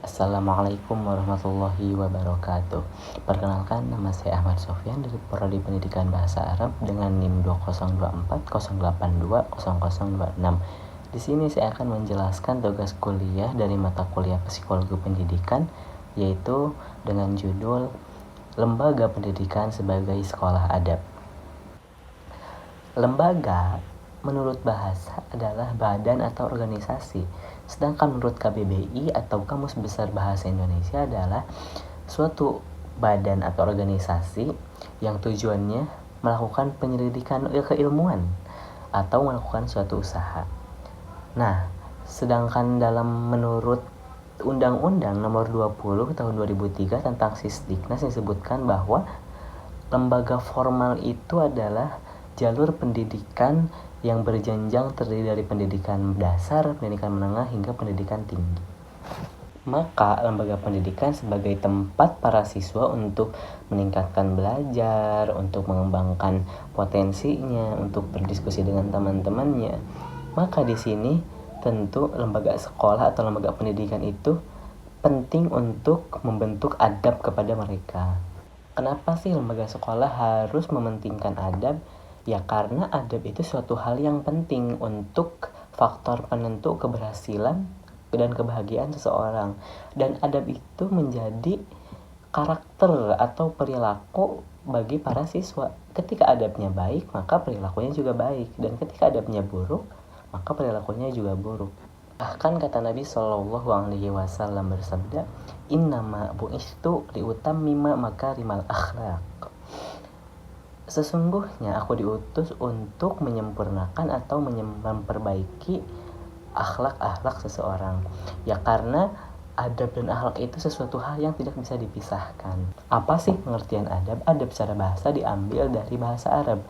Assalamualaikum warahmatullahi wabarakatuh. Perkenalkan, nama saya Ahmad Sofyan dari Prodi Pendidikan Bahasa Arab dengan NIM 20240820026. Di sini saya akan menjelaskan tugas kuliah dari mata kuliah Psikologi Pendidikan, yaitu dengan judul Lembaga Pendidikan sebagai Sekolah Adab. Lembaga menurut bahasa adalah badan atau organisasi, sedangkan menurut KBBI atau Kamus Besar Bahasa Indonesia adalah suatu badan atau organisasi yang tujuannya melakukan penyelidikan keilmuan atau melakukan suatu usaha. Nah, sedangkan menurut Undang-Undang Nomor 20 Tahun 2003 tentang Sisdiknas disebutkan bahwa lembaga formal itu adalah jalur pendidikan yang berjenjang terdiri dari pendidikan dasar, pendidikan menengah, hingga pendidikan tinggi. Maka lembaga pendidikan sebagai tempat para siswa untuk meningkatkan belajar, untuk mengembangkan potensinya, untuk berdiskusi dengan teman-temannya. Maka di sini tentu lembaga sekolah atau lembaga pendidikan itu penting untuk membentuk adab kepada mereka. Kenapa sih lembaga sekolah harus mementingkan adab? Ya karena adab itu suatu hal yang penting untuk faktor penentu keberhasilan dan kebahagiaan seseorang. Dan adab itu menjadi karakter atau perilaku bagi para siswa. Ketika adabnya baik, maka perilakunya juga baik. Dan ketika adabnya buruk, maka perilakunya juga buruk. Bahkan kata Nabi SAW bersabda, "Innama bu'istu liutammima makarimal akhlaq." Sesungguhnya aku diutus untuk menyempurnakan atau memperbaiki akhlak-akhlak seseorang. Ya karena adab dan akhlak itu sesuatu hal yang tidak bisa dipisahkan. Apa sih pengertian adab? Adab secara bahasa diambil dari bahasa Arab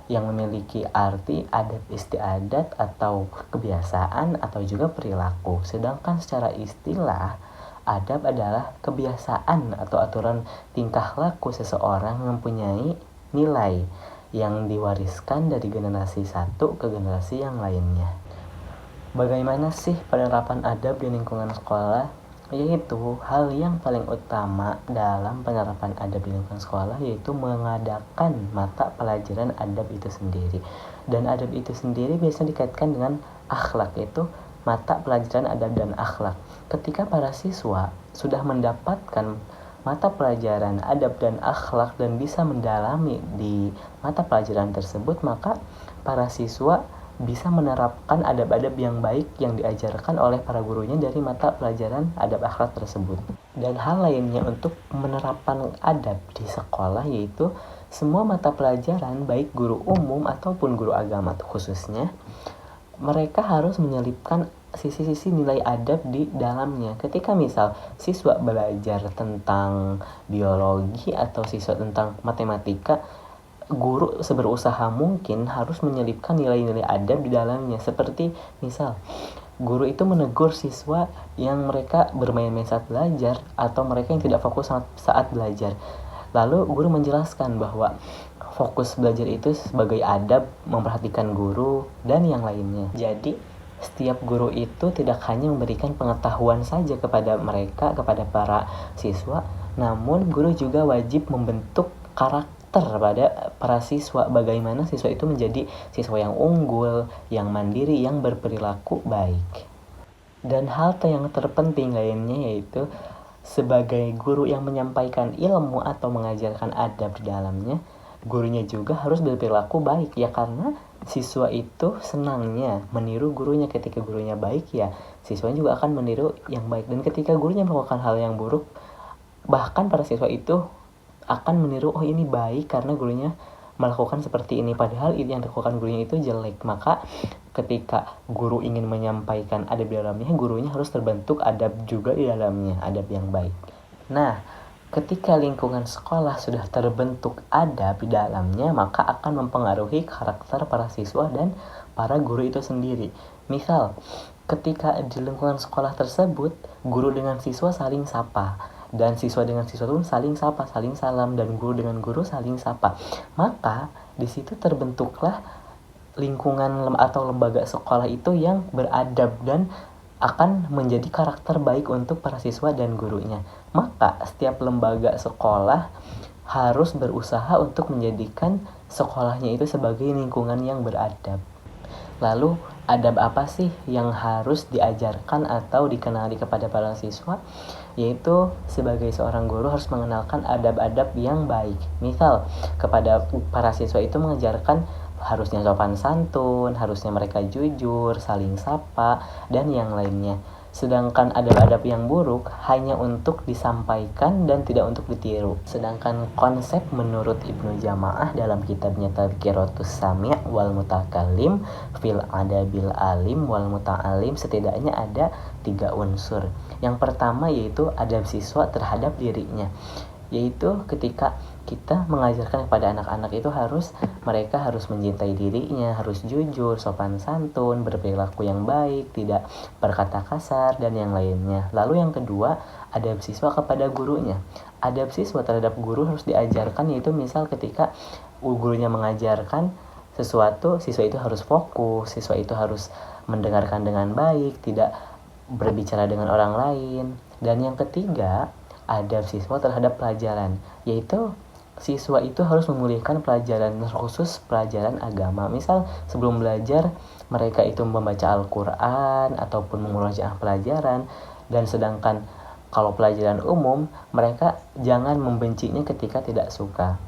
yang memiliki arti adab istiadat atau kebiasaan atau juga perilaku. Sedangkan secara istilah, adab adalah kebiasaan atau aturan tingkah laku seseorang yang mempunyai nilai yang diwariskan dari generasi satu ke generasi yang lainnya. Bagaimana sih penerapan adab di lingkungan sekolah? Yaitu hal yang paling utama dalam penerapan adab di lingkungan sekolah yaitu mengadakan mata pelajaran adab itu sendiri. Dan adab itu sendiri biasanya dikaitkan dengan akhlak, yaitu mata pelajaran adab dan akhlak. Ketika para siswa sudah mendapatkan mata pelajaran adab dan akhlak dan bisa mendalami di mata pelajaran tersebut, maka para siswa bisa menerapkan adab-adab yang baik yang diajarkan oleh para gurunya dari mata pelajaran adab akhlak tersebut. Dan hal lainnya untuk penerapan adab di sekolah yaitu semua mata pelajaran, baik guru umum ataupun guru agama khususnya, mereka harus menyelipkan sisi-sisi nilai adab di dalamnya. Ketika misal siswa belajar tentang biologi atau siswa tentang matematika, guru seberusaha mungkin harus menyelipkan nilai-nilai adab di dalamnya. Seperti misal guru itu menegur siswa yang mereka bermain-main saat belajar atau mereka yang tidak fokus saat belajar. Lalu guru menjelaskan bahwa fokus belajar itu sebagai adab, memperhatikan guru, dan yang lainnya. Jadi setiap guru itu tidak hanya memberikan pengetahuan saja kepada mereka, kepada para siswa, namun guru juga wajib membentuk karakter pada para siswa, bagaimana siswa itu menjadi siswa yang unggul, yang mandiri, yang berperilaku baik. Dan hal yang terpenting lainnya yaitu sebagai guru yang menyampaikan ilmu atau mengajarkan adab di dalamnya, gurunya juga harus berperilaku baik, ya karena siswa itu senangnya meniru gurunya. Ketika gurunya baik, ya siswanya juga akan meniru yang baik. Dan ketika gurunya melakukan hal yang buruk, bahkan para siswa itu akan meniru, oh ini baik karena gurunya melakukan seperti ini, padahal ini yang dilakukan gurunya itu jelek. Maka ketika guru ingin menyampaikan adab di dalamnya, gurunya harus terbentuk adab juga di dalamnya, adab yang baik. Nah, ketika lingkungan sekolah sudah terbentuk adab di dalamnya, maka akan mempengaruhi karakter para siswa dan para guru itu sendiri. Misal, ketika di lingkungan sekolah tersebut, guru dengan siswa saling sapa, dan siswa dengan siswa pun saling sapa, saling salam, dan guru dengan guru saling sapa. Maka di situ terbentuklah lingkungan atau lembaga sekolah itu yang beradab dan akan menjadi karakter baik untuk para siswa dan gurunya. Maka setiap lembaga sekolah harus berusaha untuk menjadikan sekolahnya itu sebagai lingkungan yang beradab. Lalu adab apa sih yang harus diajarkan atau dikenali kepada para siswa? Yaitu sebagai seorang guru harus mengenalkan adab-adab yang baik. Misal kepada para siswa itu mengajarkan harusnya sopan santun, harusnya mereka jujur, saling sapa, dan yang lainnya. Sedangkan adab-adab yang buruk hanya untuk disampaikan dan tidak untuk ditiru. Sedangkan konsep menurut Ibnu Jamaah dalam kitabnya Tadhkiratus Sami' wal Mutakallim fil Adabil Alim wal Muta'alim setidaknya ada 3 unsur. Yang pertama yaitu adab siswa terhadap dirinya, yaitu ketika kita mengajarkan kepada anak-anak itu mereka harus mencintai dirinya, harus jujur, sopan santun, berperilaku yang baik, tidak berkata kasar, dan yang lainnya. Lalu yang kedua, adab siswa kepada gurunya. Adab siswa terhadap guru harus diajarkan, yaitu misal ketika gurunya mengajarkan sesuatu, siswa itu harus fokus, siswa itu harus mendengarkan dengan baik, tidak berbicara dengan orang lain. Dan yang ketiga, adab siswa terhadap pelajaran, yaitu siswa itu harus memulihkan pelajaran khusus pelajaran agama. Misal sebelum belajar mereka itu membaca Al-Quran ataupun mengulang pelajaran, dan sedangkan kalau pelajaran umum mereka jangan membencinya ketika tidak suka.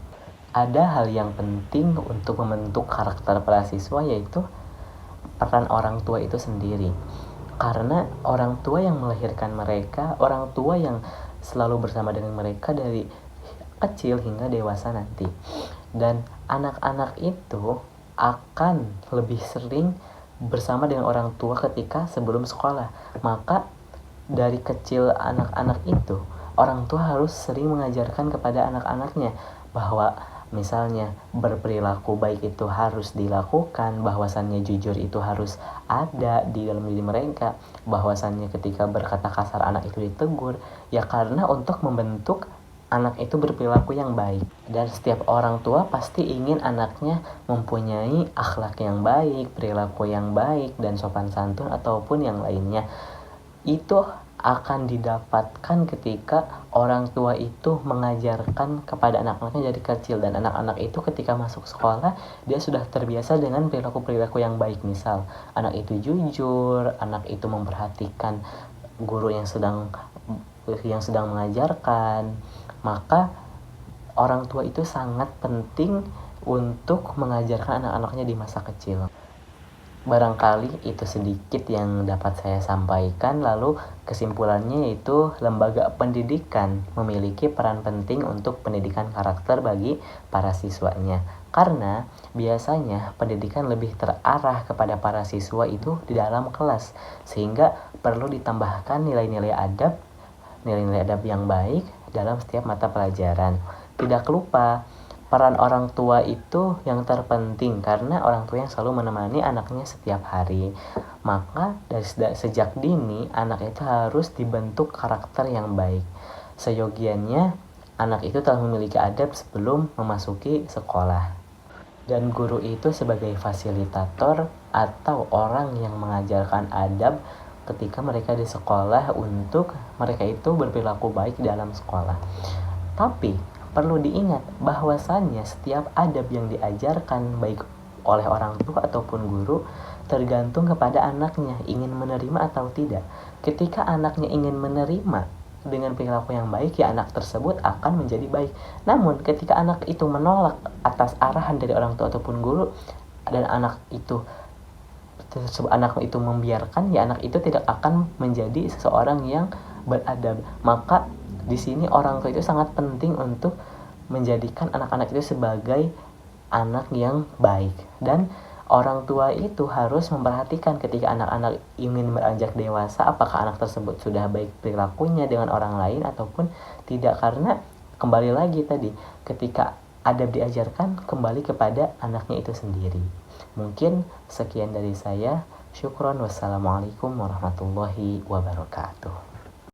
Ada hal yang penting untuk membentuk karakter para siswa, yaitu peran orang tua itu sendiri. Karena orang tua yang melahirkan mereka, orang tua yang selalu bersama dengan mereka dari kecil hingga dewasa nanti. Dan anak-anak itu akan lebih sering bersama dengan orang tua ketika sebelum sekolah. Maka dari kecil anak-anak itu, orang tua harus sering mengajarkan kepada anak-anaknya bahwa misalnya berperilaku baik itu harus dilakukan, bahwasannya jujur itu harus ada di dalam diri mereka, bahwasannya ketika berkata kasar anak itu ditegur, ya karena untuk membentuk anak itu berperilaku yang baik. Dan setiap orang tua pasti ingin anaknya mempunyai akhlak yang baik, perilaku yang baik, dan sopan santun ataupun yang lainnya. Itu akan didapatkan ketika orang tua itu mengajarkan kepada anak-anaknya dari kecil. Dan anak-anak itu ketika masuk sekolah, dia sudah terbiasa dengan perilaku-perilaku yang baik. Misal anak itu jujur, anak itu memperhatikan guru yang sedang mengajarkan. Maka orang tua itu sangat penting untuk mengajarkan anak-anaknya di masa kecil. Barangkali itu sedikit yang dapat saya sampaikan. Lalu kesimpulannya yaitu lembaga pendidikan memiliki peran penting untuk pendidikan karakter bagi para siswanya. Karena biasanya pendidikan lebih terarah kepada para siswa itu di dalam kelas, sehingga perlu ditambahkan nilai-nilai adab yang baik dalam setiap mata pelajaran. Tidak lupa, peran orang tua itu yang terpenting karena orang tua yang selalu menemani anaknya setiap hari. Maka dari sejak dini anak itu harus dibentuk karakter yang baik. Seyogianya anak itu telah memiliki adab sebelum memasuki sekolah. Dan guru itu sebagai fasilitator atau orang yang mengajarkan adab ketika mereka di sekolah untuk mereka itu berperilaku baik dalam sekolah. Tapi perlu diingat bahwasannya setiap adab yang diajarkan baik oleh orang tua ataupun guru tergantung kepada anaknya ingin menerima atau tidak. Ketika anaknya ingin menerima dengan perilaku yang baik, ya anak tersebut akan menjadi baik. Namun ketika anak itu menolak atas arahan dari orang tua ataupun guru, dan anak itu membiarkan, ya anak itu tidak akan menjadi seseorang yang beradab. Maka di sini orang tua itu sangat penting untuk menjadikan anak-anak itu sebagai anak yang baik. Dan orang tua itu harus memperhatikan ketika anak-anak ingin beranjak dewasa, apakah anak tersebut sudah baik perilakunya dengan orang lain ataupun tidak. Karena kembali lagi tadi, ketika adab diajarkan kembali kepada anaknya itu sendiri. Mungkin sekian dari saya. Syukron. Wassalamualaikum warahmatullahi wabarakatuh.